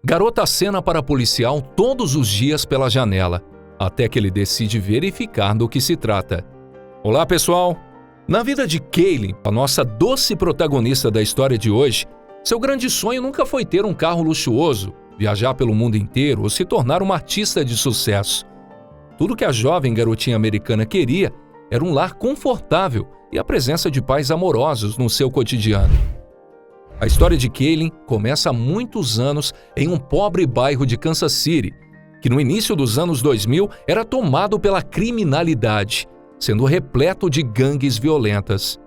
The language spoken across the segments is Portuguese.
Garota acena para policial todos os dias pela janela, até que ele decide verificar do que se trata. Olá, pessoal! Na vida de Kaylee, a nossa doce protagonista da história de hoje, seu grande sonho nunca foi ter um carro luxuoso, viajar pelo mundo inteiro ou se tornar uma artista de sucesso. Tudo que a jovem garotinha americana queria era um lar confortável e a presença de pais amorosos no seu cotidiano. A história de Kaylee começa há muitos anos em um pobre bairro de Kansas City, que no início dos anos 2000 era tomado pela criminalidade, sendo repleto de gangues violentas.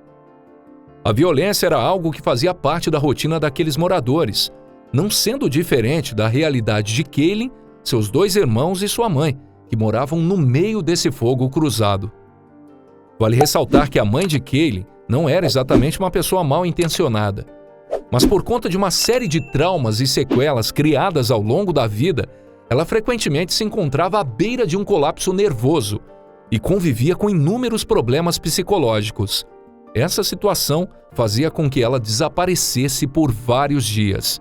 A violência era algo que fazia parte da rotina daqueles moradores, não sendo diferente da realidade de Kaylee, seus 2 irmãos e sua mãe, que moravam no meio desse fogo cruzado. Vale ressaltar que a mãe de Kaylee não era exatamente uma pessoa mal intencionada, mas por conta de uma série de traumas e sequelas criadas ao longo da vida, ela frequentemente se encontrava à beira de um colapso nervoso e convivia com inúmeros problemas psicológicos. Essa situação fazia com que ela desaparecesse por vários dias.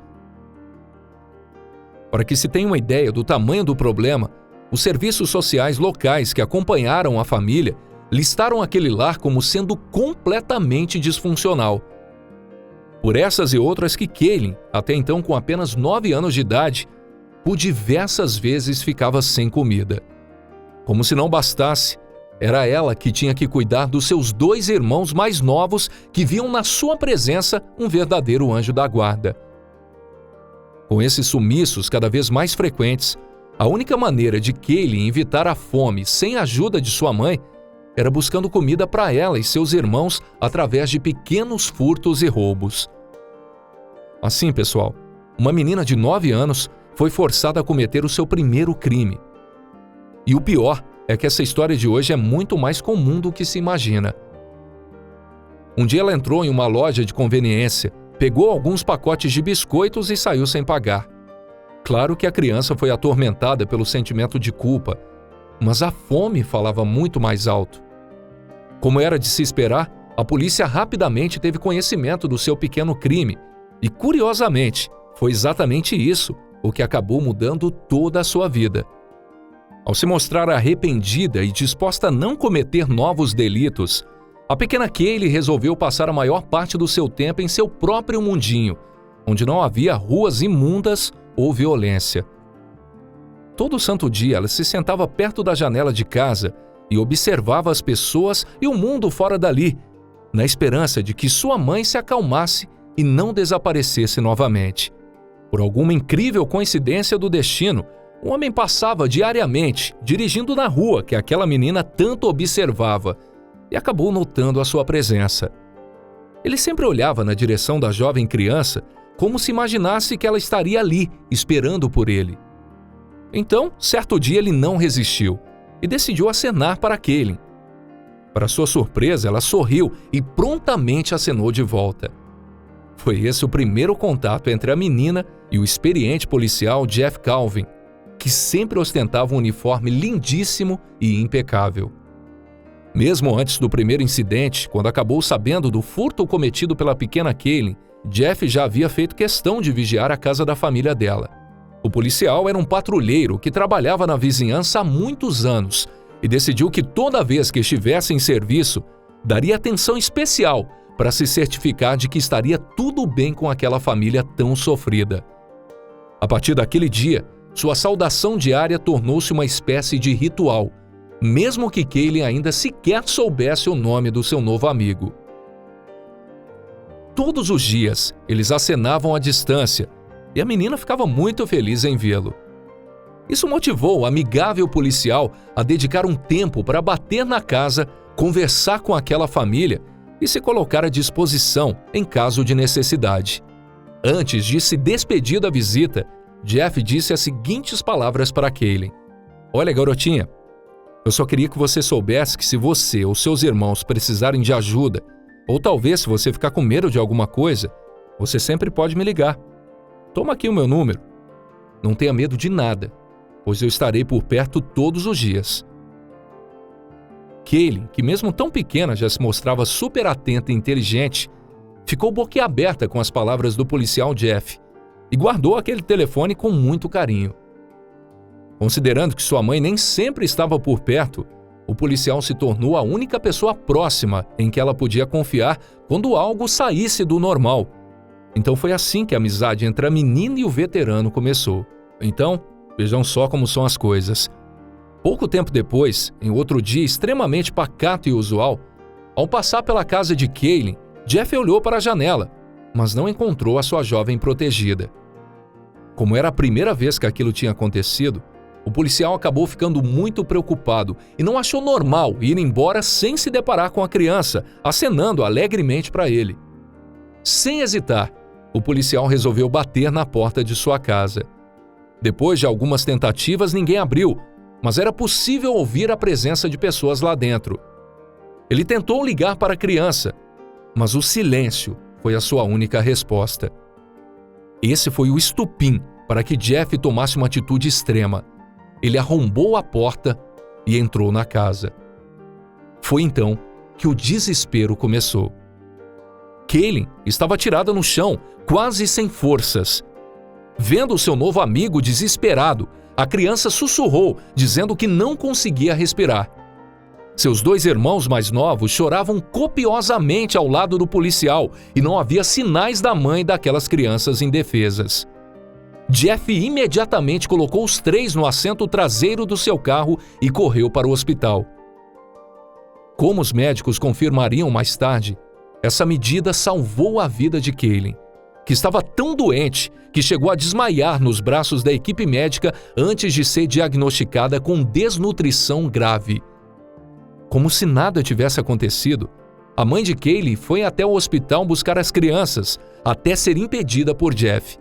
Para que se tenha uma ideia do tamanho do problema, os serviços sociais locais que acompanharam a família listaram aquele lar como sendo completamente disfuncional. Por essas e outras que Kaylee, até então com apenas 9 anos de idade, por diversas vezes ficava sem comida. Como se não bastasse, era ela que tinha que cuidar dos seus 2 irmãos mais novos que viam na sua presença um verdadeiro anjo da guarda. Com esses sumiços cada vez mais frequentes, a única maneira de Kaylee evitar a fome sem a ajuda de sua mãe era buscando comida para ela e seus irmãos através de pequenos furtos e roubos. Assim, pessoal, uma menina de 9 anos foi forçada a cometer o seu primeiro crime. E o pior é que essa história de hoje é muito mais comum do que se imagina. Um dia ela entrou em uma loja de conveniência, pegou alguns pacotes de biscoitos e saiu sem pagar. Claro que a criança foi atormentada pelo sentimento de culpa, mas a fome falava muito mais alto. Como era de se esperar, a polícia rapidamente teve conhecimento do seu pequeno crime e, curiosamente, foi exatamente isso o que acabou mudando toda a sua vida. Ao se mostrar arrependida e disposta a não cometer novos delitos, a pequena Kaylee resolveu passar a maior parte do seu tempo em seu próprio mundinho, onde não havia ruas imundas ou violência. Todo santo dia ela se sentava perto da janela de casa e observava as pessoas e o mundo fora dali, na esperança de que sua mãe se acalmasse e não desaparecesse novamente. Por alguma incrível coincidência do destino, um homem passava diariamente, dirigindo na rua que aquela menina tanto observava, e acabou notando a sua presença. Ele sempre olhava na direção da jovem criança, como se imaginasse que ela estaria ali, esperando por ele. Então, certo dia ele não resistiu e decidiu acenar para Kaylee. Para sua surpresa, ela sorriu e prontamente acenou de volta. Foi esse o primeiro contato entre a menina e o experiente policial Jeff Calvin, que sempre ostentava um uniforme lindíssimo e impecável. Mesmo antes do primeiro incidente, quando acabou sabendo do furto cometido pela pequena Kaylee, Jeff já havia feito questão de vigiar a casa da família dela. O policial era um patrulheiro que trabalhava na vizinhança há muitos anos e decidiu que toda vez que estivesse em serviço, daria atenção especial para se certificar de que estaria tudo bem com aquela família tão sofrida. A partir daquele dia, sua saudação diária tornou-se uma espécie de ritual, mesmo que Kaylee ainda sequer soubesse o nome do seu novo amigo. Todos os dias, eles acenavam à distância e a menina ficava muito feliz em vê-lo. Isso motivou o amigável policial a dedicar um tempo para bater na casa, conversar com aquela família e se colocar à disposição em caso de necessidade. Antes de se despedir da visita, Jeff disse as seguintes palavras para Kaylee: "Olha, garotinha, eu só queria que você soubesse que se você ou seus irmãos precisarem de ajuda, ou talvez se você ficar com medo de alguma coisa, você sempre pode me ligar. Toma aqui o meu número. Não tenha medo de nada, pois eu estarei por perto todos os dias." Kaylee, que mesmo tão pequena já se mostrava super atenta e inteligente, ficou boquiaberta com as palavras do policial Jeff e guardou aquele telefone com muito carinho. Considerando que sua mãe nem sempre estava por perto, o policial se tornou a única pessoa próxima em que ela podia confiar quando algo saísse do normal. Então foi assim que a amizade entre a menina e o veterano começou. Então, vejam só como são as coisas. Pouco tempo depois, em outro dia extremamente pacato e usual, ao passar pela casa de Kaylin, Jeff olhou para a janela, mas não encontrou a sua jovem protegida. Como era a primeira vez que aquilo tinha acontecido, o policial acabou ficando muito preocupado e não achou normal ir embora sem se deparar com a criança, acenando alegremente para ele. Sem hesitar, o policial resolveu bater na porta de sua casa. Depois de algumas tentativas, ninguém abriu, mas era possível ouvir a presença de pessoas lá dentro. Ele tentou ligar para a criança, mas o silêncio foi a sua única resposta. Esse foi o estupim para que Jeff tomasse uma atitude extrema. Ele arrombou a porta e entrou na casa. Foi então que o desespero começou. Kaylin estava tirada no chão, quase sem forças. Vendo seu novo amigo desesperado, a criança sussurrou, dizendo que não conseguia respirar. Seus 2 irmãos mais novos choravam copiosamente ao lado do policial e não havia sinais da mãe daquelas crianças indefesas. Jeff imediatamente colocou os 3 no assento traseiro do seu carro e correu para o hospital. Como os médicos confirmariam mais tarde, essa medida salvou a vida de Kaylin, que estava tão doente que chegou a desmaiar nos braços da equipe médica antes de ser diagnosticada com desnutrição grave. Como se nada tivesse acontecido, a mãe de Kaylin foi até o hospital buscar as crianças, até ser impedida por Jeff.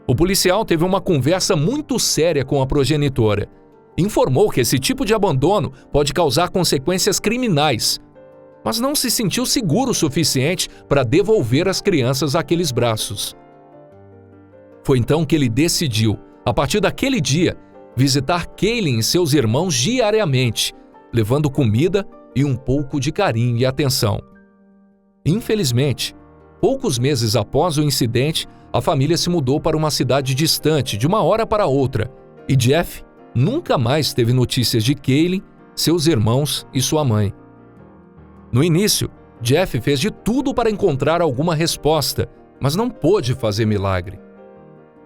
O policial teve uma conversa muito séria com a progenitora. Informou que esse tipo de abandono pode causar consequências criminais, mas não se sentiu seguro o suficiente para devolver as crianças àqueles braços. Foi então que ele decidiu, a partir daquele dia, visitar Kaylin e seus irmãos diariamente, levando comida e um pouco de carinho e atenção. Infelizmente, poucos meses após o incidente, a família se mudou para uma cidade distante de uma hora para outra e Jeff nunca mais teve notícias de Kaylin, seus irmãos e sua mãe. No início, Jeff fez de tudo para encontrar alguma resposta, mas não pôde fazer milagre.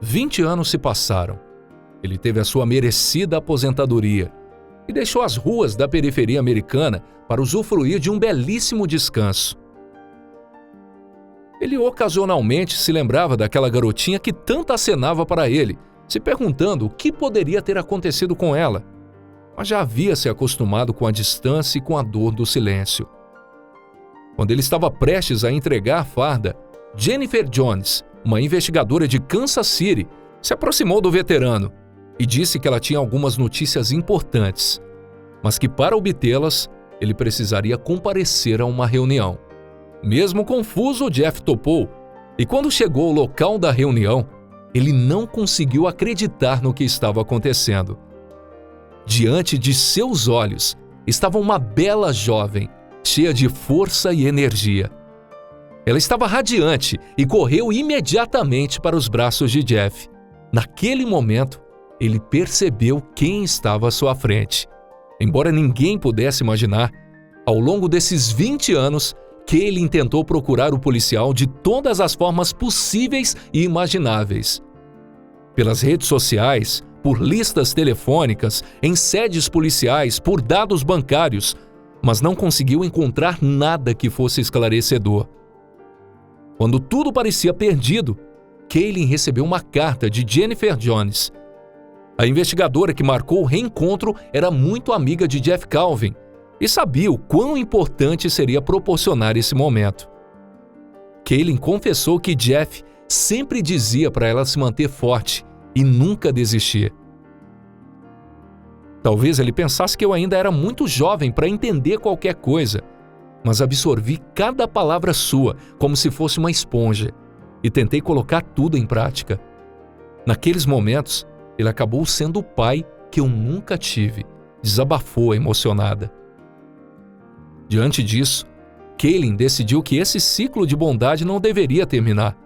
20 anos se passaram. Ele teve a sua merecida aposentadoria e deixou as ruas da periferia americana para usufruir de um belíssimo descanso. Ele ocasionalmente se lembrava daquela garotinha que tanto acenava para ele, se perguntando o que poderia ter acontecido com ela, mas já havia se acostumado com a distância e com a dor do silêncio. Quando ele estava prestes a entregar a farda, Jennifer Jones, uma investigadora de Kansas City, se aproximou do veterano e disse que ela tinha algumas notícias importantes, mas que para obtê-las, ele precisaria comparecer a uma reunião. Mesmo confuso, Jeff topou, e quando chegou ao local da reunião, ele não conseguiu acreditar no que estava acontecendo. Diante de seus olhos estava uma bela jovem, cheia de força e energia. Ela estava radiante e correu imediatamente para os braços de Jeff. Naquele momento, ele percebeu quem estava à sua frente. Embora ninguém pudesse imaginar, ao longo desses 20 anos, Kaylin tentou procurar o policial de todas as formas possíveis e imagináveis. Pelas redes sociais, por listas telefônicas, em sedes policiais, por dados bancários, mas não conseguiu encontrar nada que fosse esclarecedor. Quando tudo parecia perdido, Kaylin recebeu uma carta de Jennifer Jones. A investigadora que marcou o reencontro era muito amiga de Jeff Calvin e sabia o quão importante seria proporcionar esse momento. Kaylin confessou que Jeff sempre dizia para ela se manter forte e nunca desistir. Talvez ele pensasse que eu ainda era muito jovem para entender qualquer coisa, mas absorvi cada palavra sua como se fosse uma esponja e tentei colocar tudo em prática. Naqueles momentos, ele acabou sendo o pai que eu nunca tive, desabafou emocionada. Diante disso, Kaylin decidiu que esse ciclo de bondade não deveria terminar.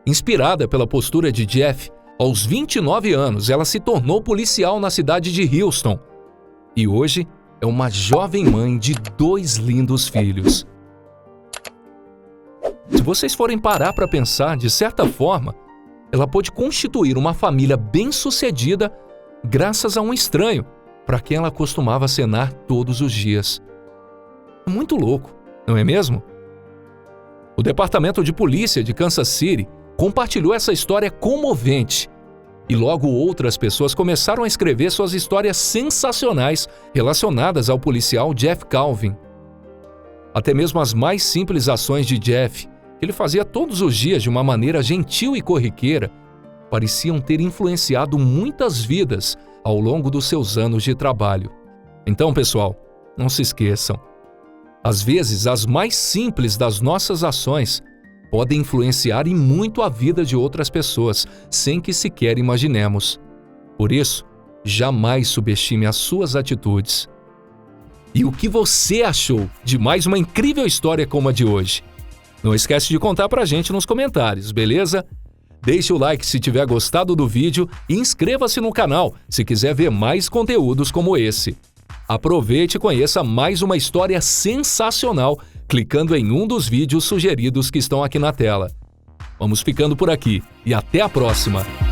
Inspirada pela postura de Jeff, aos 29 anos ela se tornou policial na cidade de Houston e hoje é uma jovem mãe de 2 lindos filhos. Se vocês forem parar para pensar, de certa forma, ela pôde constituir uma família bem-sucedida graças a um estranho para quem ela costumava acenar todos os dias. É muito louco, não é mesmo? O Departamento de Polícia de Kansas City compartilhou essa história comovente e logo outras pessoas começaram a escrever suas histórias sensacionais relacionadas ao policial Jeff Calvin. Até mesmo as mais simples ações de Jeff, que ele fazia todos os dias de uma maneira gentil e corriqueira, pareciam ter influenciado muitas vidas ao longo dos seus anos de trabalho. Então, pessoal, não se esqueçam. Às vezes, as mais simples das nossas ações podem influenciar e muito a vida de outras pessoas, sem que sequer imaginemos. Por isso, jamais subestime as suas atitudes. E o que você achou de mais uma incrível história como a de hoje? Não esquece de contar pra gente nos comentários, beleza? Deixe o like se tiver gostado do vídeo e inscreva-se no canal se quiser ver mais conteúdos como esse. Aproveite e conheça mais uma história sensacional clicando em um dos vídeos sugeridos que estão aqui na tela. Vamos ficando por aqui e até a próxima!